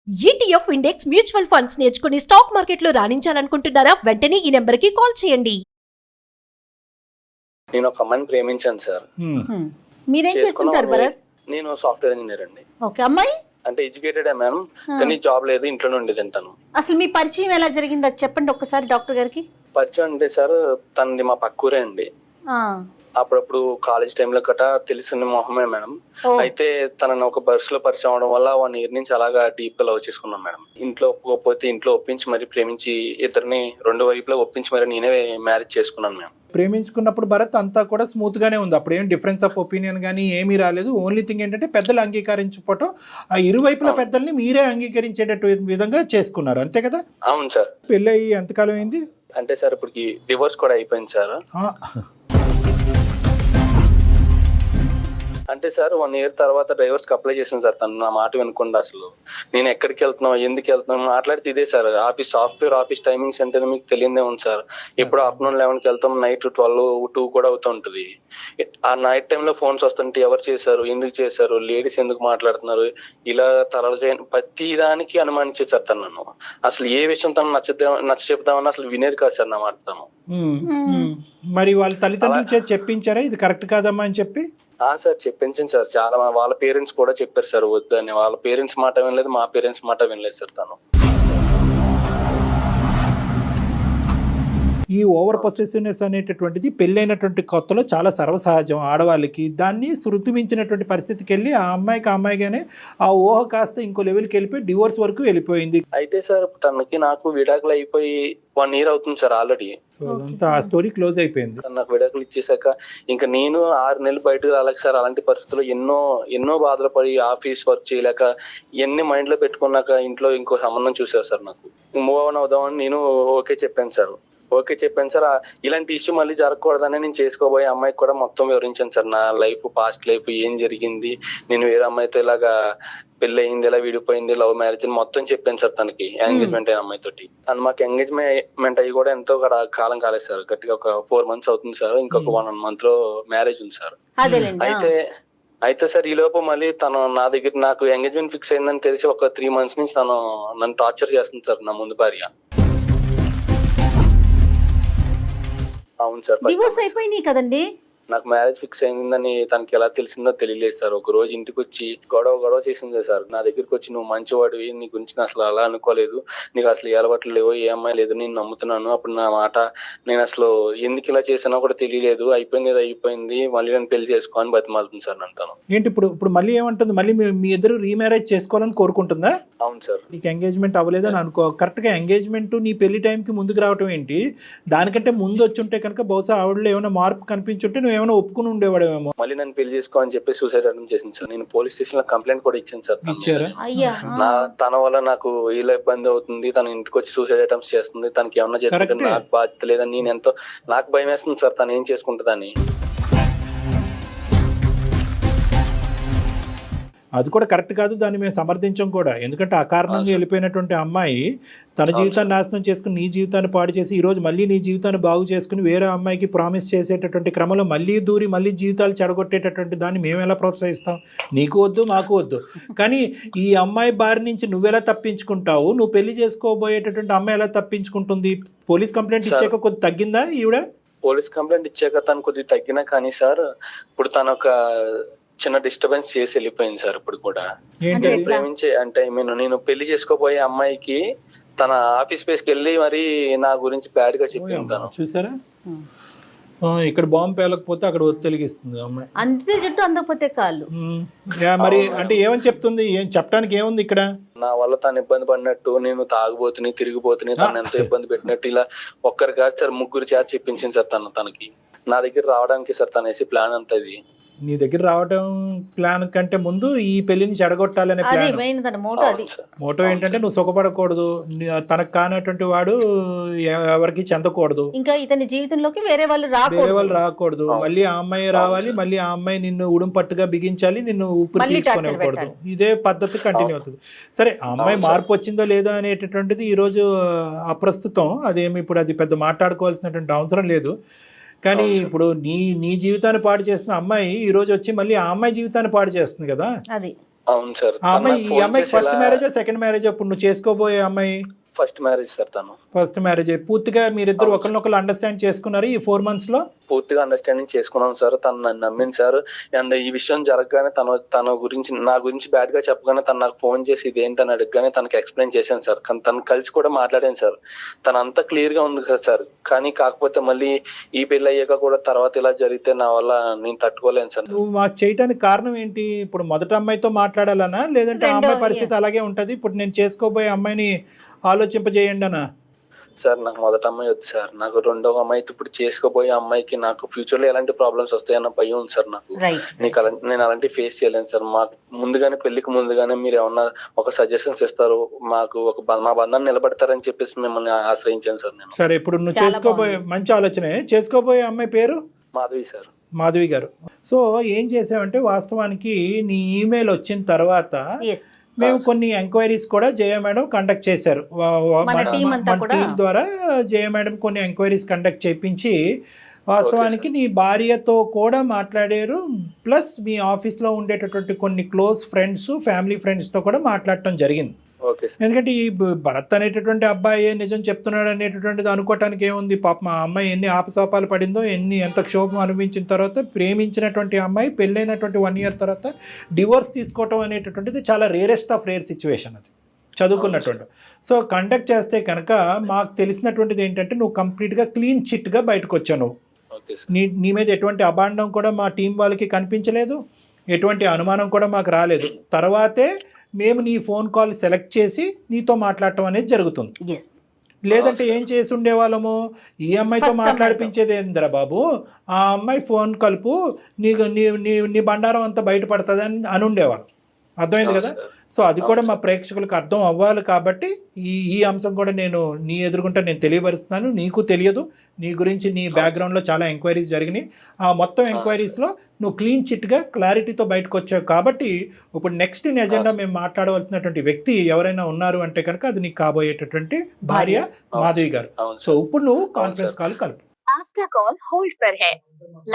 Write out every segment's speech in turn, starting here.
ETF index mutual funds నేర్చుకుని stock మార్కెట్లో రాణించాలనుకుంటున్నారా? వెంటనే ఈ నెంబర్కి కాల్ చేయండి. నేను ఒక అమ్మాయిని ప్రేమించాను సార్. మీరేం చేస్తుంటారు భరత్? నేను సాఫ్ట్వేర్ ఇంజనీర్ అండి. ఓకే, అమ్మాయి అంటే ఎడ్యుకేటెడ్ మేడం, కానీ జాబ్ లేదు, ఇంట్లోనే ఉండేది తను. అసలు మీ పరిచయం ఎలా జరిగింది అది చెప్పండి ఒక్కసారి డాక్టర్ గారికి. పరిచయం అంటే సార్, తనది మా పక్కూరే అండి. అప్పుడప్పుడు కాలేజ్ టైంలో గట్రా తెలిసిన మొహమే మేడం. అయితే తనని ఒక బస్ లో పరిచయం అవడం వల్ల 1 year నుంచి అలాగా డీప్ గా లవ్ చేసుకున్నాం మేడం. ఇంట్లో ఒప్పుకోకపోతే ఇంట్లో ఒప్పించి మరి ప్రేమించి ఇద్దరిని 2 వైపులా ఒప్పించి మరి నేనే మ్యారేజ్ చేసుకున్నాను మేడం. ప్రేమించుకున్నప్పుడు భరత్ అంతా కూడా స్మూత్ గానే ఉంది. అప్పుడు ఏం డిఫరెన్స్ ఆఫ్ ఒపీనియన్ కానీ ఏమీ రాలేదు. ఓన్లీ థింగ్ ఏంటంటే పెద్దలు అంగీకరించకపోవటం, ఆ ఇరువైపుల పెద్దల్ని మీరే అంగీకరించేటట్టు విధంగా చేసుకున్నారు, అంతే కదా? అవును సార్. పెళ్ళి అయ్యి ఎంతకాలం అయింది? అంటే సార్ ఇప్పటికి డివోర్స్ కూడా అయిపోయింది సార్. అంటే సార్ 1 year తర్వాత డ్రైవర్స్ కి అప్లై చేసాను సార్. తను నా మాట వినకుండా అసలు నేను ఎక్కడికి వెళ్తున్నావు, ఎందుకు వెళ్తున్నావు మాట్లాడితే ఇదే sir. Office software office timings అంటే మీకు తెలియదే ఉంది సార్. ఎప్పుడు ఆఫ్టర్నూన్ 11కి వెళ్తాం, నైట్ 12, 2 కూడా అవుతూ ఉంటుంది. ఆ నైట్ టైంలో ఫోన్స్ వస్తుంటే ఎవరు చేశారు, ఎందుకు చేశారు, లేడీస్ ఎందుకు మాట్లాడుతున్నారు, ఇలా తలగా ప్రతి దానికి అనుమానించేది సార్ తను నన్ను. అసలు ఏ విషయం తను నచ్చ చెప్దామని అసలు వినేది కాదు సార్ నా మాట తను. మరి వాళ్ళ తల్లిదండ్రులు చెప్పించారా ఇది కరెక్ట్ కాదమ్మా అని చెప్పి? సార్ చెప్పించింది సార్. చాలా వాళ్ళ పేరెంట్స్ కూడా చెప్పారు సార్ వద్దని. వాళ్ళ పేరెంట్స్ మాట వినలేదు, మా పేరెంట్స్ మాట వినలేదు సార్ తను. ఈ ఓవర్ పొసెసివ్నెస్ అనేటటువంటిది పెళ్ళైనటువంటి కొత్తలో చాలా సర్వసహజం ఆడవాళ్ళకి. దాన్ని శృతి మించినటువంటి పరిస్థితికి వెళ్ళి ఆ అమ్మాయిగానే ఆ ఊహ కాస్త ఇంకో లెవెల్కి వెళ్ళిపోయి డివోర్స్ వరకు వెళ్ళిపోయింది. అయితే సార్ తనకి నాకు విడాకులు అయిపోయి 1 year అవుతుంది సార్ ఆల్రెడీ. ఆ స్టోరీ క్లోజ్ అయిపోయింది. నాకు విడాకులు ఇచ్చేసాక ఇంకా నేను 6 నెలలు బయటకు రాలేక సార్. అలాంటి పరిస్థితుల్లో ఎన్నో బాధలు పడి ఆఫీస్ వర్క్ చేయలేక ఎన్ని మైండ్ లో పెట్టుకున్నాక ఇంట్లో ఇంకో సంబంధం చూసారు సార్. నాకు మూవ్ ఆన్ అవుదామని నేను ఓకే చెప్పాను సార్. ఇలాంటి ఇష్యూ మళ్ళీ జరగకూడదని నేను చేసుకోబోయే అమ్మాయికి కూడా మొత్తం వివరించాను సార్. నా లైఫ్, పాస్ట్ లైఫ్ ఏం జరిగింది, నేను వేరే అమ్మాయితో ఇలాగా పెళ్లి అయింది, ఇలా విడిపోయింది, లవ్ మ్యారేజ్ అని మొత్తం చెప్పాను సార్ తనకి. ఎంగేజ్మెంట్ అయిన అమ్మాయితోటి. అండ్ మాకు ఎంగేజ్మెంట్ అయ్యి కూడా ఎంతో కాలం కాలేదు సార్. గట్టిగా ఒక 4 months అవుతుంది సార్. ఇంకొక 1 month లో మ్యారేజ్ ఉంది సార్. అయితే సార్ ఈ లోపు మళ్ళీ తను నా దగ్గర నాకు ఎంగేజ్మెంట్ ఫిక్స్ అయిందని తెలిసి ఒక 3 months నుంచి తను నన్ను టార్చర్ చేస్తుంది సార్, నా ముందు భార్య. అవును సార్. డివోర్స్ అయిపోయినాయి కదండి. నాకు మ్యారేజ్ ఫిక్స్ అయిందని తనకి ఎలా తెలిసిందో తెలియలేదు సార్. ఒక రోజు ఇంటికి వచ్చి గొడవ చేసింది సార్. నా దగ్గరికి వచ్చి నువ్వు మంచివాడివి, నీ గురించి అసలు అలా అనుకోలేదు, నీకు అసలు ఏ అలవాట్లు లేవు, ఏ అమ్మాయి లేదు, నేను నమ్ముతున్నాను. అప్పుడు నా మాట నేను అసలు ఎందుకు ఇలా చేసానో కూడా తెలియలేదు, అయిపోయింది మళ్ళీ నేను పెళ్లి చేసుకో అని బతిమాలుతుంది సార్ నన్ను తను. ఏంటి ఇప్పుడు మళ్ళీ ఏమంటుంది? మళ్ళీ మీ ఇద్దరు రీమ్యారేజ్ చేసుకోవాలని కోరుకుంటుందా? అవును సార్. నీకు ఎంగేజ్మెంట్ అవ్వలేదని అనుకో. కరెక్ట్ గా ఎంగేజ్మెంట్ నీ పెళ్లి టైంకి ముందుకు రావటం ఏంటి? దానికంటే ముందు వచ్చి ఉంటే కనుక బహుశా ఆవిడలో ఏమైనా మార్పు కనిపించుంటే నువ్వు ఏమైనా ఒప్పుకుని ఉండేవాడేమో. మళ్ళీ నన్ను పెళ్లి చేసుకో అని చెప్పి సూసైడ్ అటెంప్ట్ చేసింది సార్. నేను పోలీస్ స్టేషన్ లో కంప్లైంట్ కూడా ఇచ్చాను సార్. ఇచ్చారా? తన వల్ల నాకు ఇలా ఇబ్బంది అవుతుంది, తన ఇంటికి వచ్చి సూసైడ్ అటెంప్ట్స్ చేస్తుంది, తనకి ఏమన్నా చేసుకుంటే నాకు బాధ్యత లేదని నాకు భయం వేస్తుంది సార్ తను ఏం చేసుకుంటుందని. అది కూడా కరెక్ట్ కాదు, దాన్ని మేము సమర్థించం కూడా. ఎందుకంటే అకారణంగా వెళ్ళిపోయినటువంటి అమ్మాయి తన జీవితాన్ని నాశనం చేసుకుని నీ జీవితాన్ని పాడు చేసి ఈరోజు మళ్ళీ నీ జీవితాన్ని బాగు చేసుకుని వేరే అమ్మాయికి ప్రామిస్ చేసేటటువంటి క్రమంలో మళ్ళీ దూరి మళ్ళీ జీవితాలు చెడగొట్టేటటువంటి దాన్ని మేము ఎలా ప్రోత్సహిస్తాం? నీకు వద్దు, మాకు వద్దు. కానీ ఈ అమ్మాయి బారి నుంచి నువ్వెలా తప్పించుకుంటావు? నువ్వు పెళ్లి చేసుకోబోయేటటువంటి అమ్మాయి ఎలా తప్పించుకుంటుంది? పోలీస్ కంప్లైంట్ ఇచ్చాక కొద్ది తగ్గిందా ఈవిడ? పోలీస్ కంప్లైంట్ ఇచ్చాక తను కొద్దిగా తగ్గినా కానీ సార్ ఇప్పుడు తను ఒక చిన్న డిస్టర్బెన్స్ చేసి వెళ్ళిపోయింది సార్. ఇప్పుడు కూడా ప్రేమించే అంటే నేను పెళ్లి చేసుకోబోయే అమ్మాయికి తన ఆఫీస్ స్పేస్ కి వెళ్ళి మరి నా గురించి బ్యాడ్ గా చెప్పింది తను. చూసారా? ఇక్కడ బాంబు పేలకపోతే అక్కడ ఒత్తిలిగిస్తుంది అమ్మాయి. అంతే జుట్టు అందకపోతే కాళ్ళు. మరి అంటే ఏమని చెప్తుంది? ఏం చెప్పడానికి ఏముంది ఇక్కడ? నా వల్ల తను ఇబ్బంది పడినట్టు, నేను తాగుబోతుని తిరిగిపోతుని, తను ఎంతో ఇబ్బంది పెట్టినట్టు ఇలా ఒక్కరి కాదు సార్ 3 చేత చెప్పించింది సార్ తనకి. నా దగ్గర రావడానికి సార్ తనేసి ప్లాన్ అంతా ఇది. నీ దగ్గర రావడం ప్లాన్ కంటే ముందు ఈ పెళ్లిని చెడగొట్టాలనే మోటో ఏంటంటే నువ్వు సుఖపడకూడదు, తనకు కానటువంటి వాడు ఎవరికి చెందకూడదు, ఇంకా ఇతని జీవితంలోకి వేరే వాళ్ళు రాకూడదు. మళ్ళీ ఆ అమ్మాయి రావాలి, మళ్ళీ ఆ అమ్మాయి నిన్ను ఉడుం పట్టుగా బిగించాలి, నిన్ను ఊపిరి తీసుకొనివ్వకూడదు. ఇదే పద్ధతి కంటిన్యూ అవుతుంది. సరే, ఆ అమ్మాయి మార్పు వచ్చిందో లేదో అనేటటువంటిది ఈ రోజు అప్రస్తుతం. అదేమి ఇప్పుడు అది పెద్ద మాట్లాడుకోవాల్సినటువంటి అవసరం లేదు. కానీ ఇప్పుడు నీ జీవితాన్ని పాడు చేస్తున్న అమ్మాయి ఈ రోజు వచ్చి మళ్ళీ ఆ అమ్మాయి జీవితాన్ని పాడు చేస్తుంది కదా. అది అవును సార్. ఆ అమ్మాయి ఈ అమ్మాయికి ఫస్ట్ మ్యారేజా సెకండ్ మ్యారేజా ఇప్పుడు నువ్వు చేసుకోబోయే అమ్మాయి? ఫస్ట్ మ్యారేజ్ సార్ తను. First marriage. పూర్తిగా మీరిద్దరు అవును. ఒకరినొకరు అండర్స్టాండ్ చేసుకున్నారు ఈ 4 months లో? పూర్తిగా అండర్స్టాండింగ్ చేసుకున్నాం సార్. తను నన్ను నమ్మింది సార్. అండ్ ఈ విషయం జరగగానే తన గురించి నా గురించి బ్యాడ్ గా చెప్పగానే తను నాకు ఫోన్ చేసి ఇదేంటని అడగగానే తనకి ఎక్స్ప్లెయిన్ చేశాను సార్. కానీ తను కలిసి కూడా మాట్లాడాను సార్. తను అంతా క్లియర్ గా ఉంది కదా సార్. కానీ కాకపోతే మళ్ళీ ఈ పెళ్లి అయ్యాక కూడా తర్వాత ఇలా జరిగితే నా వల్ల నేను తట్టుకోలేను సార్. నువ్వు మాకు చేయడానికి కారణం ఏంటి? ఇప్పుడు మొదటి అమ్మాయితో మాట్లాడాలనా, లేదంటే ఆ అమ్మాయి పరిస్థితి అలాగే ఉంటది ఇప్పుడు నేను చేసుకోబోయే అమ్మాయిని ఆలోచింపజేయండి అనా? సార్ నాకు మొదటి అమ్మాయి వద్దు సార్. నాకు రెండవ అమ్మాయి ఇప్పుడు చేసుకోబోయే అమ్మాయికి నాకు ఫ్యూచర్ లో ఎలాంటి ప్రాబ్లమ్స్ వస్తాయన్న భయం ఉంది సార్ నాకు. నేను అలాంటి ఫేస్ చేయలేను సార్. మాకు ముందుగానే పెళ్లికి ముందుగానే మీరు ఏమన్నా ఒక సజెషన్స్ ఇస్తారు, మాకు మా బంధాన్ని నిలబెడతారని చెప్పేసి మిమ్మల్ని ఆశ్రయించాను సార్ నేను. సరే ఇప్పుడు నువ్వు చేసుకోబోయే మంచి ఆలోచనే. చేసుకోబోయే అమ్మాయి పేరు మాధవి సార్. మాధవి గారు. సో ఏం చేసావంటే వాస్తవానికి నీ ఈమెయిల్ వచ్చిన తర్వాత మేము కొన్ని ఎంక్వైరీస్ కూడా జయ మేడం కండక్ట్ చేశారు. మన టీం ద్వారా జయ మేడం కొన్ని ఎంక్వైరీస్ కండక్ట్ చేయించి వాస్తవానికి నీ భార్యతో కూడా మాట్లాడారు. ప్లస్ మీ ఆఫీస్లో ఉండేటటువంటి కొన్ని క్లోజ్ ఫ్రెండ్స్, ఫ్యామిలీ ఫ్రెండ్స్తో కూడా మాట్లాడటం జరిగింది. ఎందుకంటే ఈ భరత్ అనేటటువంటి అబ్బాయి నిజం చెప్తున్నాడు అనేటటువంటిది అనుకోవటానికి ఏముంది? పాప మా అమ్మాయి ఎన్ని ఆపసోపాలు పడిందో, ఎంత క్షోభం అనుభవించిన తర్వాత ప్రేమించినటువంటి అమ్మాయి పెళ్ళైనటువంటి 1 year తర్వాత డివోర్స్ తీసుకోవటం అనేటటువంటిది చాలా రేరెస్ట్ ఆఫ్ రేర్ సిచ్యువేషన్. అది చదువుకున్నటువంటి. సో కండక్ట్ చేస్తే కనుక మాకు తెలిసినటువంటిది ఏంటంటే నువ్వు కంప్లీట్గా క్లీన్ చిట్గా బయటకు వచ్చావు. నువ్వు నీ మీద ఎటువంటి అభాండం కూడా మా టీం వాళ్ళకి కనిపించలేదు, ఎటువంటి అనుమానం కూడా మాకు రాలేదు. తర్వాతే మేము నీ ఫోన్ కాల్ సెలెక్ట్ చేసి నీతో మాట్లాడటం అనేది జరుగుతుంది. లేదంటే ఏం చేసి ఉండేవాళ్ళము? ఈ అమ్మాయితో మాట్లాడిపించేది ఏందిరా బాబు, ఆ అమ్మాయి ఫోన్ కలుపు, నీ బండారం అంతా బయటపడుతుంది అని ఉండేవాళ్ళం. అర్థమైంది కదా? సో అది కూడా మా ప్రేక్షకులకు అర్థం అవ్వాలి కాబట్టి ఈ అంశం కూడా నేను నీ ఎదుర్కొంటే నేను తెలియపరుస్తున్నాను. నీకు తెలియదు, నీ గురించి నీ బ్యాక్గ్రౌండ్లో చాలా ఎంక్వైరీస్ జరిగినాయి. ఆ మొత్తం ఎంక్వైరీస్లో నువ్వు క్లీన్ చిట్గా క్లారిటీతో బయటకు వచ్చావు కాబట్టి ఇప్పుడు నెక్స్ట్ నీ ఎజెండా మేము మాట్లాడవలసినటువంటి వ్యక్తి ఎవరైనా ఉన్నారు అంటే కనుక అది నీకు కాబోయేటటువంటి భార్య మాధవి గారు. సో ఇప్పుడు నువ్వు కాన్ఫరెన్స్ కాల్ కలుపు. आपका कॉल होल्ड पर है,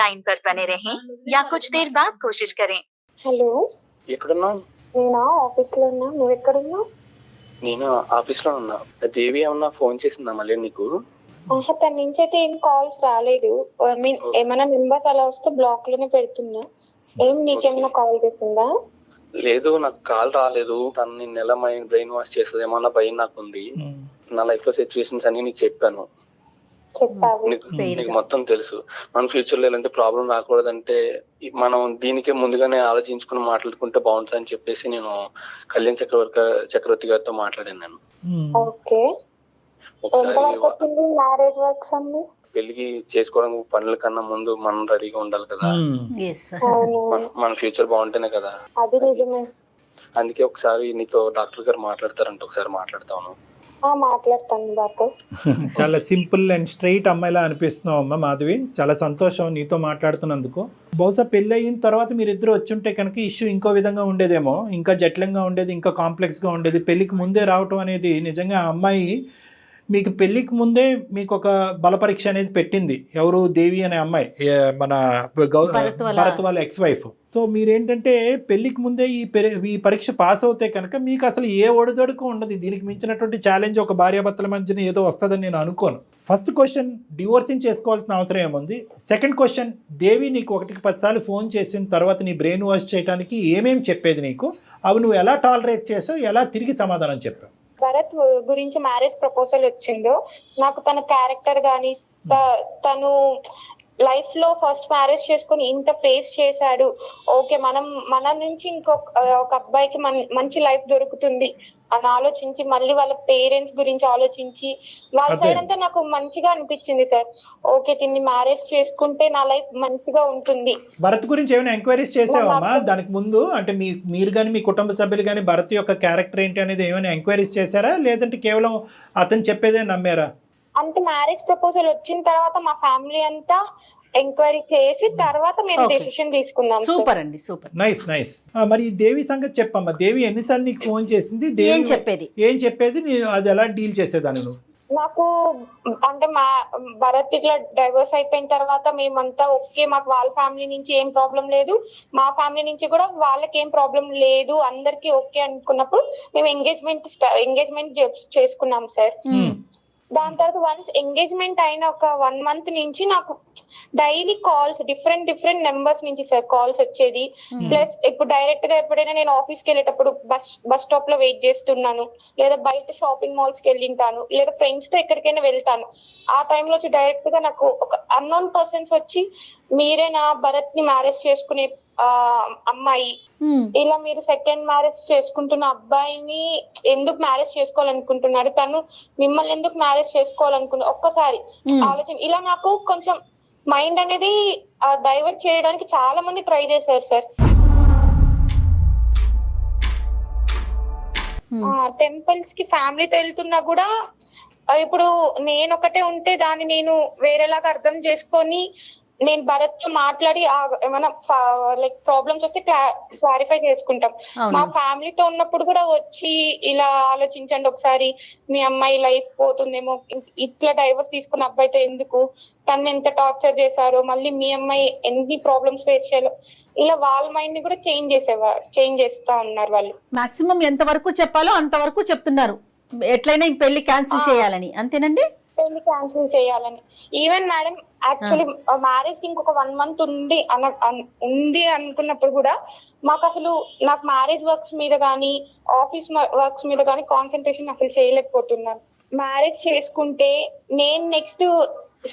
लाइन पर बने रहें या कुछ देर बाद कोशिश करें. హలో, ఎక్కడున్నావు? నేనా ఆఫీస్ లో ఉన్నా. నువ్వు ఎక్కడున్నావు? నేను ఆఫీస్ లో ఉన్నా. దేవి ఏమన్నా ఫోన్ చేసిందా మళ్ళీ నీకు? తన నుంచి అయితే ఏం కాల్స్ రాలేదు. ఐ మీన్ ఏమైనా మెంబర్స్ అలా వస్తే బ్లాక్ లోనే పెడుతున్నా. నీకేమైనా కాల్ చేసిందా? లేదు, నాకు కాల్ రాలేదు. తను నిన్న ఎలా మైండ్ బ్రెయిన్ వాష్ చేస్తుందేమో అన్న భయం నాకు ఉంది. నా లైఫ్ లో సిచ్యువేషన్స్ అన్ని నీకు చెప్పాను. నీకు మొత్తం తెలుసు. మన ఫ్యూచర్ లో ఎలాంటి ప్రాబ్లం రాకూడదంటే మనం దీనికే ముందుగానే ఆలోచించుకుని మాట్లాడుకుంటే బాగుంటుంది అని చెప్పేసి నేను కళ్యాణ్ చక్రవర్తి గారితో మాట్లాడాను. నేను పెళ్లికి చేసుకోవడానికి పనుల కన్నా ముందు మనం రెడీగా ఉండాలి కదా. మన ఫ్యూచర్ బాగుంటేనే కదా. అందుకే ఒకసారి నీతో డాక్టర్ గారు మాట్లాడతారంట, ఒకసారి మాట్లాడతాను. మాట్లాడతాను. చాలా సింపుల్ అండ్ స్ట్రైట్ అమ్మాయిలా అనిపిస్తున్నావు అమ్మ మాధవి. చాలా సంతోషం నీతో మాట్లాడుతున్నందుకు. బహుశా పెళ్ళి అయిన తర్వాత మీరిద్దరు వచ్చుంటే కనుక ఇష్యూ ఇంకో విధంగా ఉండేదేమో, ఇంకా జటిలంగా ఉండేది, ఇంకా కాంప్లెక్స్గా ఉండేది. పెళ్ళికి ముందే రావటం అనేది నిజంగా ఆ అమ్మాయి మీకు పెళ్ళికి ముందే మీకు ఒక బల పరీక్ష అనేది పెట్టింది. ఎవరు? దేవి అనే అమ్మాయి, మన భరత్ వాళ్ళ ఎక్స్ వైఫ్. సో మీరేంటంటే పెళ్లికి ముందే ఈ పరీక్ష పాస్ అవుతే కనుక మీకు అసలు ఏ ఒడిదొడుకు ఉండదు. దీనికి మించినటువంటి ఛాలెంజ్ ఒక భార్యాభర్తల మధ్యన ఏదో వస్తుందని నేను అనుకోను. ఫస్ట్ క్వశ్చన్, డివోర్సింగ్ చేసుకోవాల్సిన అవసరం ఏముంది? సెకండ్ క్వశ్చన్, దేవి నీకు 1కి 10 సార్లు ఫోన్ చేసిన తర్వాత నీ బ్రెయిన్ వాష్ చేయడానికి ఏమేమి చెప్పేది నీకు? అవి నువ్వు ఎలా టాలరేట్ చేసావు, ఎలా తిరిగి సమాధానం చెప్పావు? భరత్ గురించి మ్యారేజ్ ప్రపోజల్ వచ్చిందో నాకు తన క్యారెక్టర్ గానీ, తను లైఫ్ లో ఫస్ట్ మ్యారేజ్ చేసుకుని ఇంత ఫేస్ చేశాడు, ఓకే మన నుంచి ఒక అబ్బాయికి మంచి లైఫ్ దొరుకుతుంది అని ఆలోచించి, మళ్ళీ వాళ్ళ పేరెంట్స్ గురించి ఆలోచించి, వాళ్ళ సైడ్ అంతా నాకు మంచిగా అనిపించింది సార్. ఓకే, దీన్ని మ్యారేజ్ చేసుకుంటే నా లైఫ్ మంచిగా ఉంటుంది. భరత్ గురించి ఏమైనా ఎంక్వైరీస్ చేసావమ్మా దానికి ముందు? అంటే మీరు కానీ మీ కుటుంబ సభ్యులు కానీ భరత్ యొక్క క్యారెక్టర్ ఏంటి అనేది ఏమైనా ఎంక్వైరీస్ చేశారా, లేదంటే కేవలం అతను చెప్పేదే నమ్మారా? అంటే మ్యారేజ్ ప్రపోజల్ వచ్చిన తర్వాత మా ఫ్యామిలీ అంతా ఎంక్వైరీ చేసి తర్వాత మేము డెసిషన్ తీసుకున్నాం. సూపర్ అండి, సూపర్, నైస్. మరి దేవి సంగతి చెప్పమ్మా. దేవి ఎన్నిసార్లు నీకు ఫోన్ చేసింది? ఏం చెప్పేది అది ఎలా డీల్ చేసేదాన్ని నువ్వు? నాకు అంటే మా భరత్ ఇట్లా డైవర్స్ అయిపోయిన తర్వాత మేమంతా ఓకే, మాకు వాళ్ళ ఫ్యామిలీ నుంచి ఏం ప్రాబ్లం లేదు, మా ఫ్యామిలీ నుంచి కూడా వాళ్ళకి ఏం ప్రాబ్లం లేదు, అందరికి ఓకే అనుకున్నప్పుడు మేము ఎంగేజ్మెంట్ చేసుకున్నాం సార్. దాని తర్వాత వన్స్ ఎంగేజ్మెంట్ అయిన ఒక 1 month నుంచి నాకు డైలీ కాల్స్ డిఫరెంట్ నెంబర్స్ నుంచి సార్ కాల్స్ వచ్చేది. ప్లస్ ఇప్పుడు డైరెక్ట్ గా ఎప్పుడైనా నేను ఆఫీస్కి వెళ్ళేటప్పుడు బస్ స్టాప్ లో వెయిట్ చేస్తున్నాను, లేదా బయట షాపింగ్ మాల్స్ కి వెళ్ళింటాను, లేదా ఫ్రెండ్స్ తో ఎక్కడికైనా వెళ్తాను, ఆ టైంలో వచ్చి డైరెక్ట్ గా నాకు ఒక అన్నోన్ పర్సన్స్ వచ్చి మీరే నా భరత్ ని మ్యారేజ్ చేసుకునే అమ్మాయి, ఇలా మీరు సెకండ్ మ్యారేజ్ చేసుకుంటున్న అబ్బాయిని ఎందుకు మ్యారేజ్ చేసుకోవాలనుకుంటున్నారు, తను మిమ్మల్ని ఎందుకు మ్యారేజ్ చేసుకోవాలనుకున్నారు, ఒక్కసారి ఆలోచన. ఇలా నాకు కొంచెం మైండ్ అనేది డైవర్ట్ చేయడానికి చాలా మంది ట్రై చేశారు సార్. టెంపుల్స్ కి ఫ్యామిలీతో వెళ్తున్నా కూడా ఇప్పుడు నేను ఒకటే ఉంటే దాన్ని నేను వేరేలాగా అర్థం చేసుకొని నేను భరత్ తో మాట్లాడి ఏమైనా లైక్ ప్రాబ్లమ్స్ వస్తే క్లారిఫై చేసుకుంటాం. మా ఫ్యామిలీతో ఉన్నప్పుడు కూడా వచ్చి ఇలా ఆలోచించండి ఒకసారి, మీ అమ్మాయి లైఫ్ పోతుందేమో, ఇట్లా డైవర్స్ తీసుకున్న అబ్బాయితో ఎందుకు, తను ఎంత టార్చర్ చేశారో, మళ్ళీ మీ అమ్మాయి ఎన్ని ప్రాబ్లమ్స్ ఫేస్ చేయాలో, ఇలా వాళ్ళ మైండ్ ని కూడా చేంజ్ చేస్తా ఉన్నారు వాళ్ళు. మాక్సిమం ఎంత వరకు చెప్పాలో అంతవరకు చెప్తున్నారు, ఎట్లయినా ఈ పెళ్లి క్యాన్సిల్ చేయాలని, అంతేనండి? పెళ్లి క్యాన్సిల్ చేయాలని. ఈవెన్ మేడం యాక్చువల్లీ మ్యారేజ్ కి ఇంకొక 1 month ఉంది అనుకున్నప్పుడు కూడా మాకు అసలు నాకు మ్యారేజ్ వర్క్స్ మీద కానీ ఆఫీస్ వర్క్స్ మీద కానీ కాన్సన్ట్రేషన్ అసలు చేయలేకపోతున్నాను. మ్యారేజ్ చేసుకుంటే నేను నెక్స్ట్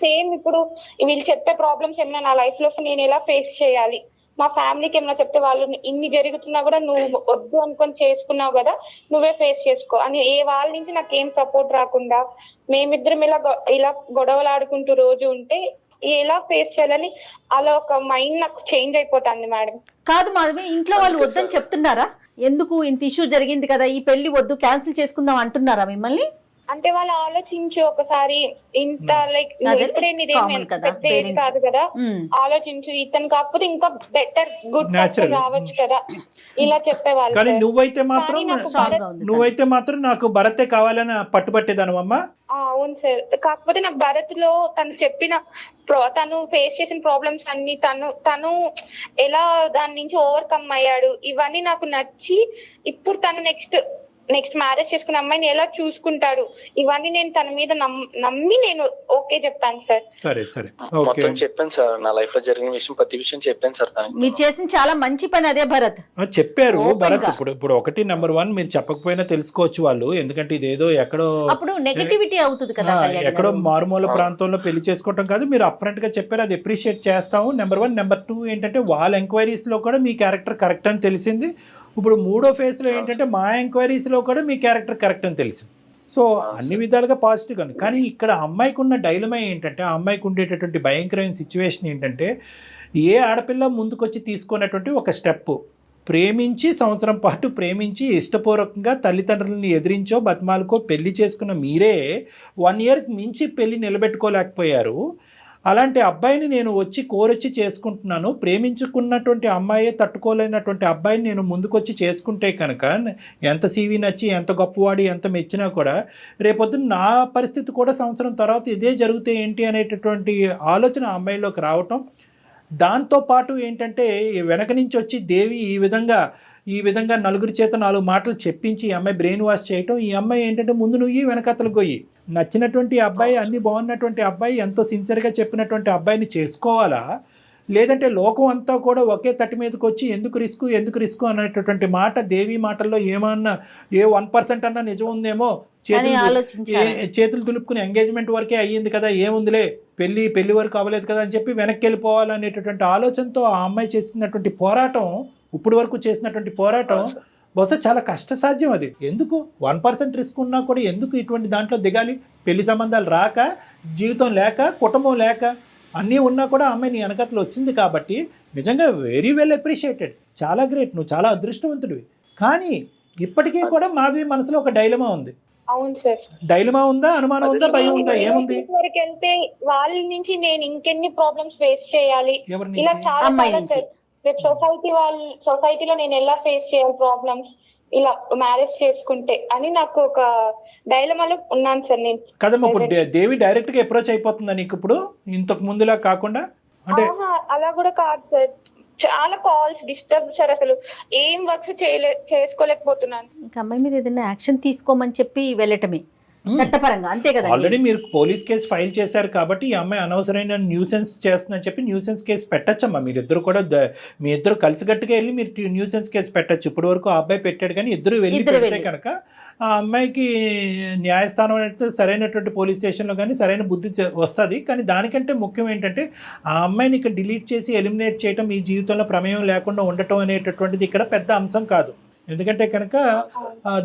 సేమ్ ఇప్పుడు వీళ్ళు చెప్పే ప్రాబ్లమ్స్ ఏమైనా నా లైఫ్ లో నేను ఎలా ఫేస్ చేయాలి, మా ఫ్యామిలీకి ఏమైనా చెప్తే వాళ్ళు ఇన్ని జరుగుతున్నా కూడా నువ్వు వద్దు అనుకొని చేసుకున్నావు కదా, నువ్వే ఫేస్ చేసుకో అని వాళ్ళ నుంచి నాకు ఏం సపోర్ట్ రాకుండా మేమిద్దరం ఇలా గొడవలు ఆడుకుంటూ రోజు ఉంటే ఎలా ఫేస్ చేయాలని అలా ఒక మైండ్ నాకు చేంజ్ అయిపోతుంది మేడం. కాదు మాధవి, ఇంట్లో వాళ్ళు వద్దని చెప్తున్నారా? ఎందుకు ఇంత ఇష్యూ జరిగింది కదా, ఈ పెళ్లి వద్దు క్యాన్సిల్ చేసుకుందాం అంటున్నారా మిమ్మల్ని? అంటే వాళ్ళు ఆలోచించు ఒకసారి, ఇంత లైక్ కాదు కదా, ఆలోచించు, ఇతను కాకపోతే ఇంకా బెటర్ గుడ్ పర్సన్ రావచ్చు కదా, ఇలా చెప్పేవాళ్ళు. కానీ నువ్వైతే మాత్రం నాకు భరతే కావాలని పట్టుబట్టేదానమ్మా. అవును సార్, కాకపోతే నాకు భరత్ లో తను ఫేస్ చేసిన ప్రాబ్లమ్స్ అన్ని తను ఎలా దాని నుంచి ఓవర్కమ్ అయ్యాడు, ఇవన్నీ నాకు నచ్చి ఇప్పుడు తను నెక్స్ట్ మ్యారేజ్ చేసుకున్న అమ్మాయిని ఎలా చూసుకుంటాడు, ఇవన్నీ నేను తన మీద నమ్మి నేను ఓకే చెప్పాను సార్. సరే మొత్తం చెప్పాను సార్, నా లైఫ్ లో జరిగిన విషయం ప్రతి విషయం చెప్పాను సార్. మీరు చేసిన చాలా మంచి పని అదే భరత్. చెప్పారు భరత్. ఇప్పుడు ఒకటి నెంబర్ 1 మీరు చెప్పకపోయినా తెలుసుకోవచ్చు వాళ్ళు, ఎందుకంటే ఇదేదో ఎక్కడో అప్పుడు నెగటివిటీ అవుతుంది కదా, ఎక్కడో మారుమూల ప్రాంతంలో పెళ్లి చేసుకోవటం కాదు, మీరు అప్ఫ్రంట్ గా చెప్పారు, అది అప్రిషియేట్ చేస్తాము. నెంబర్ 1. నెంబర్ 2 ఏంటంటే వాళ్ళ ఎంక్వైరీస్ లో కూడా మీ క్యారెక్టర్ కరెక్ట్ అని తెలిసింది. ఇప్పుడు 3వ ఫేజ్ లో ఏంటంటే మా ఎంక్వైరీస్ లో కూడా మీ క్యారెక్టర్ కరెక్ట్ అని తెలిసింది. సో అన్ని విధాలుగా పాజిటివ్ గానే. కానీ ఇక్కడ అమ్మాయికి ఉన్న డైలమా ఏంటంటే, ఆ అమ్మాయికి ఉండేటటువంటి భయంకరమైన సిచ్యువేషన్ ఏంటంటే, ఏ ఆడపిల్ల ముందుకొచ్చి తీసుకున్నటువంటి ఒక స్టెప్, ప్రేమించి సంవత్సరం పాటు ప్రేమించి ఇష్టపూర్వకంగా తల్లిదండ్రులని ఎదిరించో బతిమాలకో పెళ్లి చేసుకున్న మీరే 1 year మించి పెళ్లి నిలబెట్టుకోలేకపోయారు. అలాంటి అబ్బాయిని నేను కోరొచ్చి చేసుకుంటున్నాను, ప్రేమించుకున్నటువంటి అమ్మాయే తట్టుకోలేనటువంటి అబ్బాయిని నేను ముందుకొచ్చి చేసుకుంటే కనుక ఎంత సీవీ నచ్చి ఎంత గొప్పవాడి ఎంత మెచ్చినా కూడా రేపొద్దున నా పరిస్థితి కూడా సంవత్సరం తర్వాత ఇదే జరిగితే ఏంటి అనేటటువంటి ఆలోచన ఆ అమ్మాయిలోకి రావటం. దాంతోపాటు ఏంటంటే వెనక నుంచి వచ్చి దేవి ఈ విధంగా నలుగురి చేత 4 మాటలు చెప్పించి ఈ అమ్మాయి బ్రెయిన్ వాష్ చేయటం. ఈ అమ్మాయి ఏంటంటే ముందు నువ్వు వెనకతలు గొయ్యి, నచ్చినటువంటి అబ్బాయి, అన్ని బాగున్నటువంటి అబ్బాయి, ఎంతో సిన్సియర్గా చెప్పినటువంటి అబ్బాయిని చేసుకోవాలా, లేదంటే లోకం అంతా కూడా ఒకే తట్టి మీదకి వచ్చి ఎందుకు రిస్క్ అనేటటువంటి మాట దేవి మాటల్లో ఏమన్నా 1% అన్నా నిజం ఉందేమో, చేతులు దులుపుకుని ఎంగేజ్మెంట్ వరకే అయ్యింది కదా, ఏముందిలే పెళ్లి వరకు అవ్వలేదు కదా అని చెప్పి వెనక్కి వెళ్ళిపోవాలనేటటువంటి ఆలోచనతో ఆ అమ్మాయి చేసినటువంటి పోరాటం, ఇప్పుడు వరకు చేసినటువంటి పోరాటం బహుశా చాలా కష్టసాధ్యం. అది ఎందుకు 1% రిస్క్ ఉన్నా కూడా ఎందుకు ఇటువంటి దాంట్లో దిగాలి? పెళ్లి సంబంధాలు రాక, జీవితం లేక, కుటుంబం లేక, అన్నీ ఉన్నా కూడా అమ్మాయి నీ వెనకతలు వచ్చింది కాబట్టి నిజంగా వెరీ వెల్ అప్రిషియేటెడ్, చాలా గ్రేట్, నువ్వు చాలా అదృష్టవంతుడివి. కానీ ఇప్పటికీ కూడా మాధవి మనసులో ఒక డైలమా ఉంది. అవును సార్. డైలమా ఉందా, అనుమానం ఉందా, భయం ఉందా, ఏముంది? వరకు వెళ్తే వాళ్ళ నుంచి నేను ఇంకెన్ని ప్రాబ్లమ్స్ ఫేస్ చేయాలి, ఇలా చాలా సార్ రేపు సొసైటీలో నేను ఎలా ఫేస్ చేయాలి ప్రాబ్లమ్స్ ఇలా మ్యారేజ్ చేసుకుంటే అని నాకు ఒక డైలమాలో ఉన్నాను సార్ నేను. కదమ్మా, ఇప్పుడు దేవి డైరెక్ట్ గా అప్రోచ్ అయిపోతుందా నీకు ఇప్పుడు ఇంతకు ముందులా కాకుండా? అంటే అలా కూడా కాదు సార్, చాలా కాల్స్ డిస్టర్బ్ సార్, అసలు ఏం వర్క్స్ చేసుకోలేకపోతున్నాను. ఇంకా అమ్మాయి మీద ఏదైనా యాక్షన్ తీసుకోమని చెప్పి వెళ్ళటమే చట్టపరంగా, అంతే కదా. ఆల్రెడీ మీరు పోలీస్ కేసు ఫైల్ చేశారు కాబట్టి ఈ అమ్మాయి అనవసరమైన న్యూసెన్స్ చేస్తుందని చెప్పి న్యూసెన్స్ కేసు పెట్టచ్చమ్మా. మీరిద్దరు కూడా మీ ఇద్దరు కలిసికట్టుగా వెళ్ళి మీరు న్యూసెన్స్ కేసు పెట్టచ్చు. ఇప్పటి వరకు ఆ అబ్బాయి పెట్టాడు, కానీ ఇద్దరు వెళ్ళి పెడితే కనుక ఆ అమ్మాయికి న్యాయస్థానం అనేది సరైనటువంటి పోలీస్ స్టేషన్లో కానీ సరైన బుద్ధి వస్తుంది. కానీ దానికంటే ముఖ్యం ఏంటంటే ఆ అమ్మాయిని ఇక్కడ డిలీట్ చేసి ఎలిమినేట్ చేయడం, మీ జీవితంలో ప్రమేయం లేకుండా ఉండటం అనేటటువంటిది ఇక్కడ పెద్ద అంశం కాదు. ఎందుకంటే కనుక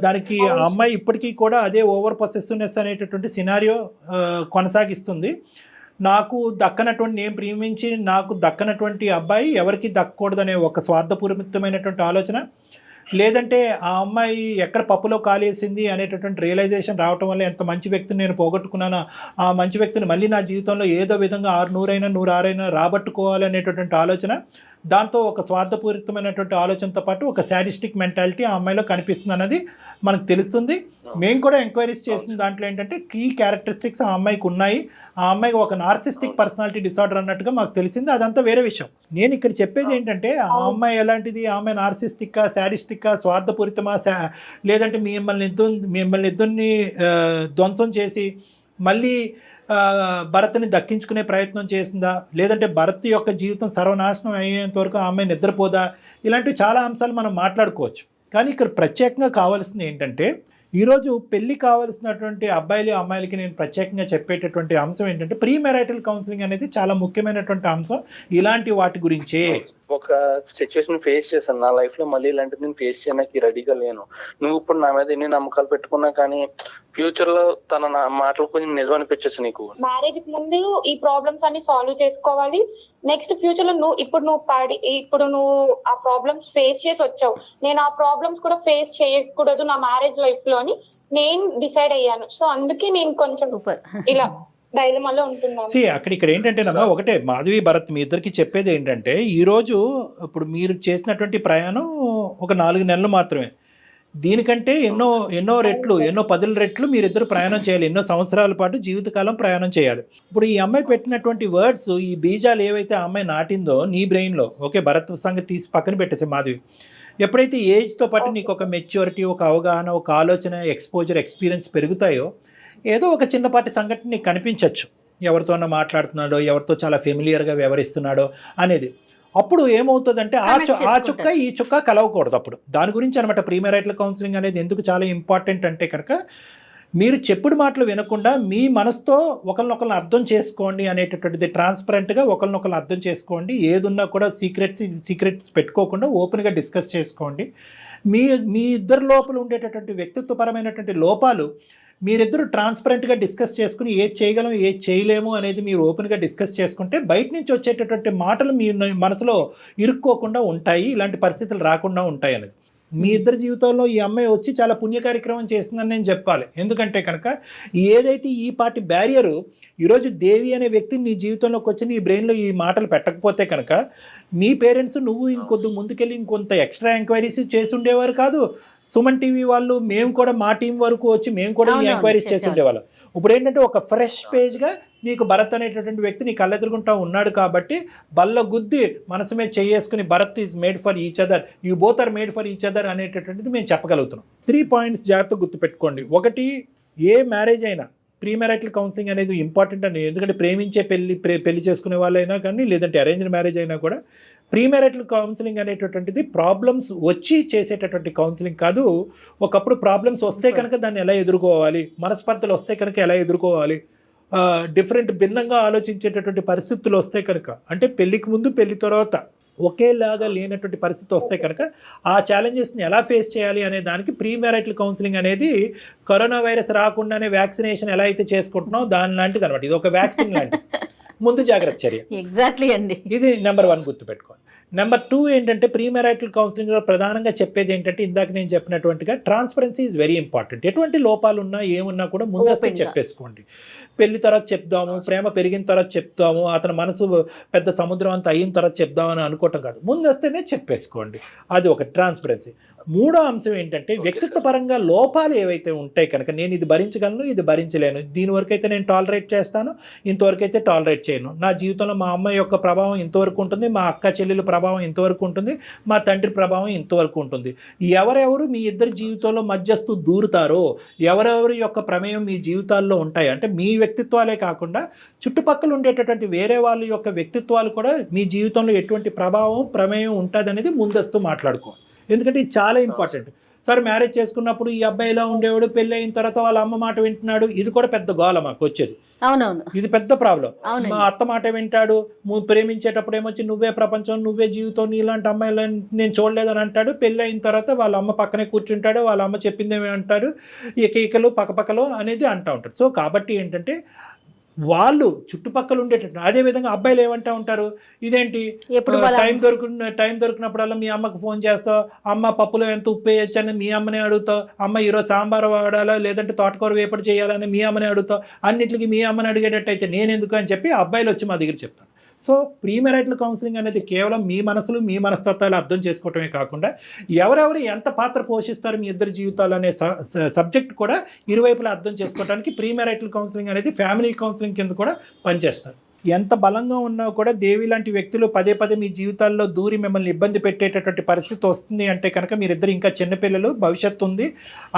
దానికి ఆ అమ్మాయి ఇప్పటికీ కూడా అదే ఓవర్ పొసెసివ్నెస్ అనేటటువంటి సినారియో కొనసాగిస్తుంది. నాకు దక్కనటువంటి, నేను ప్రేమించి నాకు దక్కనటువంటి అబ్బాయి ఎవరికి దక్కకూడదనే ఒక స్వార్థపూరితమైనటువంటి ఆలోచన, లేదంటే ఆ అమ్మాయి ఎక్కడ పప్పులో కాలేసింది అనేటటువంటి రియలైజేషన్ రావటం వల్ల ఎంత మంచి వ్యక్తిని నేను పోగొట్టుకున్నానో ఆ మంచి వ్యక్తిని మళ్ళీ నా జీవితంలో ఏదో విధంగా 100 రాబట్టుకోవాలి అనేటటువంటి ఆలోచన, దాంతో ఒక స్వార్థపూరితమైనటువంటి ఆలోచనతో పాటు ఒక శాడిస్టిక్ మెంటాలిటీ ఆ అమ్మాయిలో కనిపిస్తుంది అన్నది మనకు తెలుస్తుంది. మేము కూడా ఎంక్వైరీస్ చేసిన దాంట్లో ఏంటంటే కీ క్యారెక్టరిస్టిక్స్ ఆ అమ్మాయికి ఉన్నాయి. ఆ అమ్మాయికి ఒక నార్సిస్టిక్ పర్సనాలిటీ డిసార్డర్ అన్నట్టుగా మాకు తెలిసింది. అదంతా వేరే విషయం. నేను ఇక్కడ చెప్పేది ఏంటంటే ఆ అమ్మాయి ఎలాంటిది, ఆ అమ్మాయి నార్సిస్టిక్కా, శాడిస్టిక్కా, స్వార్థపూరితమా, లేదంటే మిమ్మల్ని ఇద్దరిని ధ్వంసం చేసి మళ్ళీ భరత్ని దక్కించుకునే ప్రయత్నం చేసిందా, లేదంటే భరత్ యొక్క జీవితం సర్వనాశనం అయ్యేంత వరకు ఆ అమ్మాయి నిద్రపోదా, ఇలాంటివి చాలా అంశాలు మనం మాట్లాడుకోవచ్చు. కానీ ఇక్కడ ప్రత్యేకంగా కావాల్సింది ఏంటంటే ఈరోజు పెళ్లి కావాల్సినటువంటి అబ్బాయిలు అమ్మాయిలకి నేను ప్రత్యేకంగా చెప్పేటటువంటి అంశం ఏంటంటే ప్రీ మ్యారిటల్ కౌన్సిలింగ్ అనేది చాలా ముఖ్యమైనటువంటి అంశం. ఇలాంటి వాటి గురించే ఒక సిచ్యువేషన్ ఫేస్ చేశాను నా లైఫ్ లో, మళ్ళీ ఇలాంటిది నేను ఫేస్ చేయడానికి రెడీగా లేను. నువ్వు ఇప్పుడు నా మీద ఎన్ని నమ్మకాలు పెట్టుకున్నా కానీ ఫ్యూచర్ లో తన నా మాటలు కొంచెం నిజం అనిపించచ్చు నీకు. మ్యారేజ్ కి ముందు ఈ ప్రాబ్లమ్స్ అన్ని సాల్వ్ చేసుకోవాలి. నెక్స్ట్ ఫ్యూచర్ లో ఇప్పుడు నువ్వు ఆ ప్రాబ్లమ్స్ ఫేస్ చేసి వచ్చావు, నేను ఆ ప్రాబ్లమ్స్ కూడా ఫేస్ చేయకూడదు నా మ్యారేజ్ లైఫ్ లో అని నేను డిసైడ్ అయ్యాను. సో అందుకే నేను కొంచెం ఇలా డైలమాలో ఉంటున్నాను. ఇక్కడ ఏంటంటేనమ్మా, ఒకటే మాధవి భరత్ మీ ఇద్దరికి చెప్పేది ఏంటంటే ఈరోజు ఇప్పుడు మీరు చేసినటువంటి ప్రయాణం ఒక 4 నెలలు మాత్రమే. దీనికంటే ఎన్నో 10 రెట్లు మీరిద్దరు ప్రయాణం చేయాలి. ఎన్నో సంవత్సరాల పాటు జీవితకాలం ప్రయాణం చేయాలి. ఇప్పుడు ఈ అమ్మాయి పెట్టినటువంటి వర్డ్స్, ఈ బీజాలు ఏవైతే ఆ అమ్మాయి నాటిందో నీ బ్రెయిన్లో, ఓకే భరత్ సంగతి తీసి పక్కన పెట్టేసి మాధవి, ఎప్పుడైతే ఏజ్తో పాటు నీకు ఒక మెచ్యూరిటీ, ఒక అవగాహన, ఒక ఆలోచన, ఎక్స్పోజర్, ఎక్స్పీరియన్స్ పెరుగుతాయో ఏదో ఒక చిన్నపాటి సంఘటన నీకు కనిపించవచ్చు. ఎవరితోనో మాట్లాడుతున్నాడో, ఎవరితో చాలా ఫెమిలియర్గా వ్యవహరిస్తున్నాడో అనేది. అప్పుడు ఏమవుతుందంటే ఆ చుక్క ఈ చుక్క కలవకూడదు. అప్పుడు దాని గురించి అనమాట ప్రీ మ్యారిటల్ కౌన్సిలింగ్ అనేది ఎందుకు చాలా ఇంపార్టెంట్ అంటే కనుక మీరు చెప్పుడు మాటలు వినకుండా మీ మనసుతో ఒకరినొకరిని అర్థం చేసుకోండి అనేటటువంటిది, ట్రాన్స్పరెంట్గా ఒకరినొకరిని అర్థం చేసుకోండి. ఏదున్నా కూడా సీక్రెట్స్ పెట్టుకోకుండా ఓపెన్గా డిస్కస్ చేసుకోండి. మీ ఇద్దరు లోపల ఉండేటటువంటి వ్యక్తిత్వపరమైనటువంటి లోపాలు మీరిద్దరూ ట్రాన్స్పరెంట్గా డిస్కస్ చేసుకుని ఏది చేయగలం ఏది చేయలేము అనేది మీరు ఓపెన్గా డిస్కస్ చేసుకుంటే బయట నుంచి వచ్చేటటువంటి మాటలు మీ మనసులో ఇరుక్కోకుండా ఉంటాయి, ఇలాంటి పరిస్థితులు రాకుండా ఉంటాయి అనేది. మీ ఇద్దరి జీవితంలో ఈ అమ్మాయి వచ్చి చాలా పుణ్య కార్యక్రమం చేస్తుందని నేను చెప్పాలి. ఎందుకంటే కనుక ఏదైతే ఈ పార్టీ బ్యారియరు ఈరోజు దేవి అనే వ్యక్తిని నీ జీవితంలోకి వచ్చి నీ బ్రెయిన్లో ఈ మాటలు పెట్టకపోతే కనుక మీ పేరెంట్స్ నువ్వు ఇంకొద్ది ముందుకెళ్ళి ఇంకొంత ఎక్స్ట్రా ఎంక్వైరీస్ చేసి ఉండేవారు కాదు. సుమన్ టీవీ వాళ్ళు మేము కూడా మా టీం వరకు వచ్చి మేము కూడా ఈ ఎంక్వైరీస్ చేసి ఉండేవాళ్ళం. ఇప్పుడు ఏంటంటే ఒక ఫ్రెష్ పేజ్గా నీకు భరత్ అనేటటువంటి వ్యక్తి నీ కళ్ళెదురుగుంటా ఉన్నాడు కాబట్టి బల్ల గుద్ది మనసు మీద చేసుకుని Bharat is made for each other, you both are made for each other అనేటటువంటిది మేము చెప్పగలుగుతున్నాం. 3 పాయింట్స్ జాగ్రత్తగా గుర్తుపెట్టుకోండి. ఒకటి, ఏ మ్యారేజ్ అయినా ప్రీ మ్యారిటల్ కౌన్సిలింగ్ అనేది ఇంపార్టెంట్ అని. ఎందుకంటే ప్రేమించే పెళ్లి చేసుకునే వాళ్ళైనా కానీ లేదంటే అరేంజ్డ్ మ్యారేజ్ అయినా కూడా ప్రీ మ్యారిటల్ కౌన్సిలింగ్ అనేటటువంటిది ప్రాబ్లమ్స్ వచ్చి చేసేటటువంటి కౌన్సిలింగ్ కాదు. ఒకప్పుడు ప్రాబ్లమ్స్ వస్తే కనుక దాన్ని ఎలా ఎదుర్కోవాలి, మనస్పర్ధలు వస్తే కనుక ఎలా ఎదుర్కోవాలి, భిన్నంగా ఆలోచించేటటువంటి పరిస్థితులు వస్తే కనుక, అంటే పెళ్లికి ముందు పెళ్లి తర్వాత ఒకేలాగా లేనటువంటి పరిస్థితి వస్తే కనుక ఆ ఛాలెంజెస్ని ఎలా ఫేస్ చేయాలి అనే దానికి ప్రీ మ్యారిటల్ కౌన్సిలింగ్ అనేది కరోనా వైరస్ రాకుండానే వ్యాక్సినేషన్ ఎలా అయితే చేసుకుంటున్నామో దాని లాంటిది అనమాట. ఇది ఒక వ్యాక్సిన్ లాంటిది, ముందు జాగ్రత్త చర్య. ఎగ్జాక్ట్లీ అండి. ఇది నెంబర్ 1 గుర్తుపెట్టుకోండి. నెంబర్ 2 ఏంటంటే ప్రీ మ్యారిటల్ కౌన్సిలింగ్లో ప్రధానంగా చెప్పేది ఏంటంటే ఇందాక నేను చెప్పినట్టుగా ట్రాన్స్పరెన్సీ ఈజ్ వెరీ ఇంపార్టెంట్. ఎటువంటి లోపాలు ఉన్నా ఏమున్నా కూడా ముందస్తు Open గా. చెప్పేసుకోండి. పెళ్లి తర్వాత చెప్దాము, ప్రేమ పెరిగిన తర్వాత చెప్తాము, అతని మనసు పెద్ద సముద్రం అంతా అయిన తర్వాత చెప్దామని అనుకోవటం కాదు, ముందస్తేనే చెప్పేసుకోండి. అది ఒక ట్రాన్స్పరెన్సీ. మూడో అంశం ఏంటంటే వ్యక్తిత్వ పరంగా లోపాలు ఏవైతే ఉంటాయి కనుక నేను ఇది భరించగలను, ఇది భరించలేను, దీని వరకు అయితే నేను టాలరేట్ చేస్తాను, ఇంతవరకు అయితే టాలరేట్ చేయను, నా జీవితంలో మా అమ్మ యొక్క ప్రభావం ఇంతవరకు ఉంటుంది, మా అక్క చెల్లెల ప్రభావం ఇంతవరకు ఉంటుంది, మా తండ్రి ప్రభావం ఇంతవరకు ఉంటుంది. ఎవరెవరు మీ ఇద్దరి జీవితంలో మధ్యస్థు దూరుతారో, ఎవరెవరి యొక్క ప్రమేయం మీ జీవితాల్లో ఉంటాయి అంటే మీ వ్యక్తిత్వాలే కాకుండా చుట్టుపక్కల ఉండేటటువంటి వేరే వాళ్ళ యొక్క వ్యక్తిత్వాలు కూడా మీ జీవితంలో ఎటువంటి ప్రభావం ప్రమేయం ఉంటుంది అనేది ముందస్తు మాట్లాడుకోవాలి. ఎందుకంటే ఇది చాలా ఇంపార్టెంట్. సార్ మ్యారేజ్ చేసుకున్నప్పుడు ఈ అబ్బాయి ఇలా ఉండేవాడు, పెళ్ళి అయిన తర్వాత వాళ్ళ అమ్మ మాట వింటున్నాడు, ఇది కూడా పెద్ద గోల మాకు వచ్చేది. అవునవును. ఇది పెద్ద ప్రాబ్లం. అవునండి. మా అత్త మాట వింటాడు, ప్రేమించేటప్పుడు ఏమొచ్చి నువ్వే ప్రపంచం, నువ్వే జీవితం, నీలాంటి అమ్మాయిలను నేను చూడలేదని అంటాడు. పెళ్ళి అయిన తర్వాత వాళ్ళ అమ్మ పక్కనే కూర్చుంటాడు, వాళ్ళ అమ్మ చెప్పిందేమి అంటాడు, ఈకలు పక్కపక్కలో అనేది అంటూ ఉంటాడు. సో కాబట్టి ఏంటంటే వాళ్ళు చుట్టుపక్కల ఉండేటట్టు. అదేవిధంగా అబ్బాయిలు ఏమంటా ఉంటారు, ఇదేంటి ఎప్పుడు టైం దొరికినప్పుడల్లా మీ అమ్మకు ఫోన్ చేస్తావు, అమ్మ పప్పులో ఎంత ఉప్పు వేయచ్చు అని మీ అమ్మనే అడుగుతావు, అమ్మ ఈరోజు సాంబార్ వాడాలా లేదంటే తోటకూర వేపడి చేయాలని మీ అమ్మనే అడుగుతావు, అన్నిటికీ మీ అమ్మని అడిగేటట్టు అయితే నేను ఎందుకు అని చెప్పి అబ్బాయిలు వచ్చి మా దగ్గర చెప్తాను. సో ప్రీ మ్యారిటల్ కౌన్సిలింగ్ అనేది కేవలం మీ మనసులు, మీ మనస్తత్వాలు అర్థం చేసుకోవటమే కాకుండా ఎవరెవరు ఎంత పాత్ర పోషిస్తారు మీ ఇద్దరి జీవితాలు అనే సబ్జెక్ట్ కూడా ఇరువైపులా అర్థం చేసుకోవడానికి ప్రీ మ్యారిటల్ కౌన్సిలింగ్ అనేది ఫ్యామిలీ కౌన్సిలింగ్ కింద కూడా పనిచేస్తారు. ఎంత బలంగా ఉన్నా కూడా దేవి లాంటి వ్యక్తులు పదే పదే మీ జీవితాల్లో దూరి మిమ్మల్ని ఇబ్బంది పెట్టేటటువంటి పరిస్థితి వస్తుంది అంటే కనుక మీరిద్దరు ఇంకా చిన్నపిల్లలు, భవిష్యత్తు ఉంది.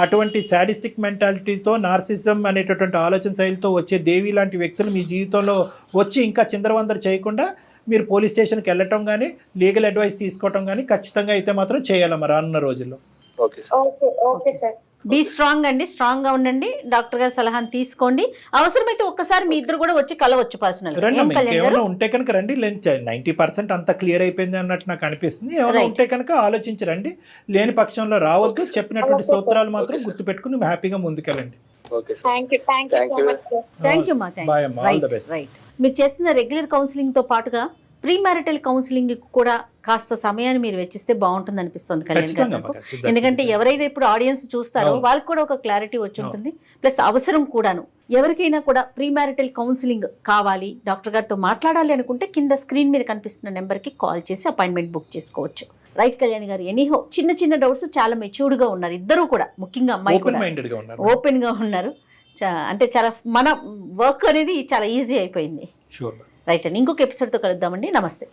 అటువంటి శాడిస్టిక్ మెంటాలిటీతో, నార్సిజం అనేటటువంటి ఆలోచన శైలితో వచ్చే దేవి లాంటి వ్యక్తులు మీ జీవితంలో వచ్చి ఇంకా చిందరవందర చేయకుండా మీరు పోలీస్ స్టేషన్కి వెళ్ళటం కానీ, లీగల్ అడ్వైస్ తీసుకోవటం కానీ ఖచ్చితంగా అయితే మాత్రం చేయాలి మరి రానున్న రోజుల్లో. Okay sir. Okay sir. Be strong అండి, స్ట్రాంగ్ గా ఉండండి. డాక్టర్ గారి సలహాను తీసుకోండి. అవసరమైతే ఒక్కసారి మీ ఇద్దరు కూడా వచ్చి కలవచ్చు పర్సనల్. రండి, ఏమైనా ఉంటే కనుక రండి. 90% అంతా క్లియర్ అయిపోయింది అన్నట్టు నాకు అనిపిస్తుంది. ఏమైనా ఉంటే కనుక ఆలోచించరండి. లేని పక్షంలో రావద్దు. చెప్పినటువంటి సూత్రాలు మాత్రం గుర్తుపెట్టుకుని హ్యాపీగా ముందుకెళ్ళండి. Okay sir. Thank you so much sir. Thank you మా. Bye అమ్మా. All the best. రైట్. మీరు చేస్తున్న రెగ్యులర్ కౌన్సిలింగ్ తో పాటుగా ప్రీ మ్యారిటల్ కౌన్సిలింగ్ కూడా కాస్త సమయాన్ని మీరు వెచ్చిస్తే బాగుంటుంది అనిపిస్తుంది కళ్యాణ్ గారు నాకు. ఎందుకంటే ఎవరైనా ఇప్పుడు ఆడియన్స్ చూస్తారో వాళ్ళకి కూడా ఒక క్లారిటీ వచ్చి ఉంటుంది, ప్లస్ అవసరం కూడాను. ఎవరికైనా కూడా ప్రీ మ్యారిటల్ కౌన్సిలింగ్ కావాలి, డాక్టర్ గారితో మాట్లాడాలి అనుకుంటే కింద స్క్రీన్ మీద కనిపిస్తున్న నెంబర్కి కాల్ చేసి అపాయింట్మెంట్ బుక్ చేసుకోవచ్చు. రైట్ కళ్యాణ్ గారు, ఎనీహో చిన్న చిన్న డౌట్స్ చాలా మెచ్యూర్డ్ గా ఉన్నారు ఇద్దరు కూడా, ముఖ్యంగా అమ్మాయి కూడా ఓపెన్ గా ఉన్నారు. అంటే చాలా మన వర్క్ అనేది చాలా ఈజీ అయిపోయింది. రైట్ అండి, ఇంకొక ఎపిసోడ్తో కలుద్దామండి. నమస్తే.